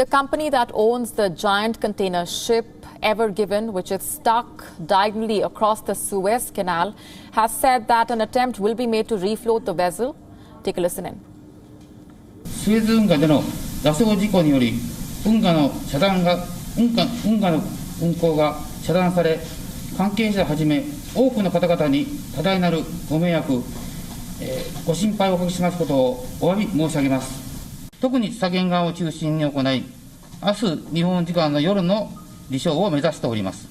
The company that owns the giant container ship Ever Given, which is stuck diagonally across the Suez Canal, has said that an attempt will be made to refloat the vessel. Take a listen in. スエズ運河での座礁事故により運河の運航が遮断され、関係者をはじめ多くの方々に多大なるご迷惑、ご心配をおかけしますことをお詫び申し上げます。特に左舷側を中心に行い、明日日本時間の夜の離礁を目指しております。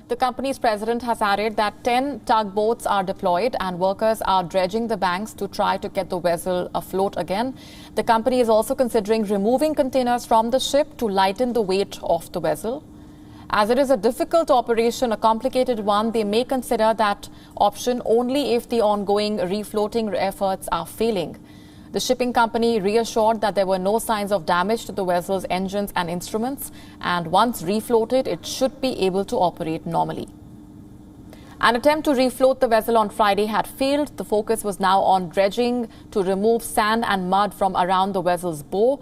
The company's president has added that 10 tugboats are deployed and workers are dredging the banks to try to get the vessel afloat again. The company is also considering removing containers from the ship to lighten the weight of the vessel. As it is a difficult operation, a complicated one, they may consider that option only if the ongoing refloating efforts are failing. The shipping company reassured that there were no signs of damage to the vessel's engines and instruments, and once refloated, it should be able to operate normally. An attempt to refloat the vessel on Friday had failed. The focus was now on dredging to remove sand and mud from around the vessel's bow.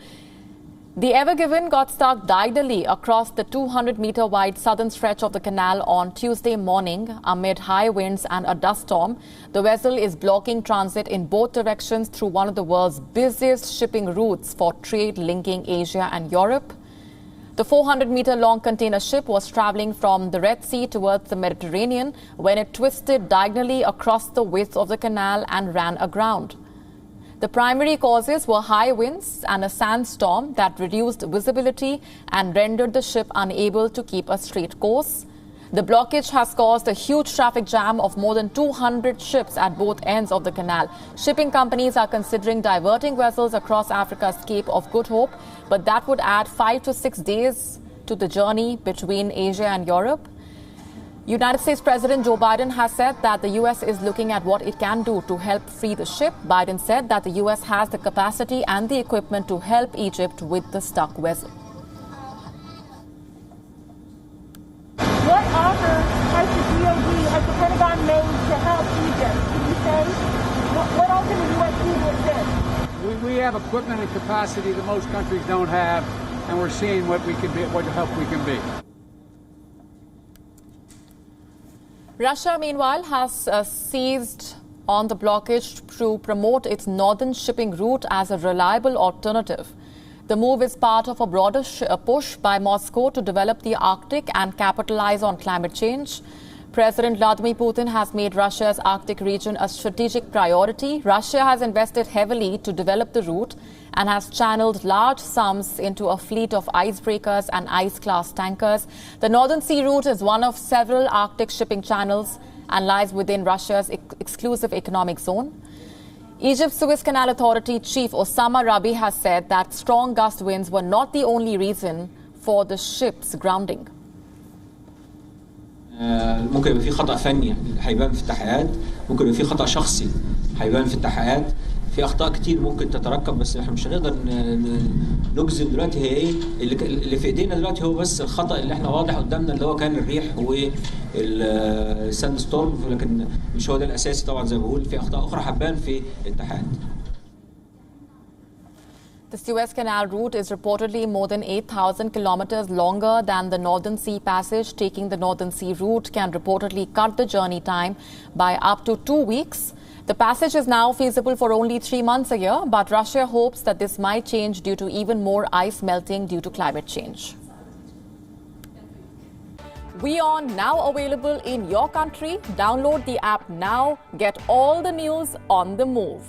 The Ever Given got stuck diagonally across the 200-meter-wide southern stretch of the canal on Tuesday morning amid high winds and a dust storm. The vessel is blocking transit in both directions through one of the world's busiest shipping routes for trade linking Asia and Europe. The 400-meter-long container ship was traveling from the Red Sea towards the Mediterranean when it twisted diagonally across the width of the canal and ran aground. The primary causes were high winds and a sandstorm that reduced visibility and rendered the ship unable to keep a straight course. The blockage has caused a huge traffic jam of more than 200 ships at both ends of the canal. Shipping companies are considering diverting vessels across Africa's Cape of Good Hope, but that would add 5 to 6 days to the journey between Asia and Europe. United States President Joe Biden has said that the U.S. is looking at what it can do to help free the ship. Biden said that the U.S. has the capacity and the equipment to help Egypt with the stuck vessel. What offer has the DOD, has the Pentagon made to help Egypt? Can you say? What else can the U.S. do to assist? We have equipment and capacity that most countries don't have, and we're seeing what we can be, what help we can be. Russia, meanwhile, has seized on the blockage to promote its northern shipping route as a reliable alternative. The move is part of a broader push by Moscow to develop the Arctic and capitalize on climate change. President Vladimir Putin has made Russia's Arctic region a strategic priority. Russia has invested heavily to develop the route and has channeled large sums into a fleet of icebreakers and ice-class tankers. The Northern Sea Route is one of several Arctic shipping channels and lies within Russia's exclusive economic zone. Egypt's Suez Canal Authority Chief Osama Rabi has said that strong gust winds were not the only reason for the ship's grounding. ممكن يبقى في خطأ فني هيبان في التحقيقات، ممكن يبقى في خطأ شخصي هيبان في التحقيقات، في أخطاء كتير ممكن تتركب، بس احنا مش هنقدر نجزم دلوقتي هي ايه. اللي في ايدينا دلوقتي هو بس الخطأ اللي احنا واضح قدامنا اللي هو كان الريح والساند ستورم، لكن مش هو ده الأساسي. طبعا زي ما بقول في أخطاء أخرى هتبان في التحقيقات. The Suez Canal route is reportedly more than 8,000 kilometers longer than the Northern Sea Passage. Taking the Northern Sea route can reportedly cut the journey time by up to 2 weeks. The passage is now feasible for only 3 months a year, but Russia hopes that this might change due to even more ice melting due to climate change. WION now available in your country. Download the app now. Get all the news on the move.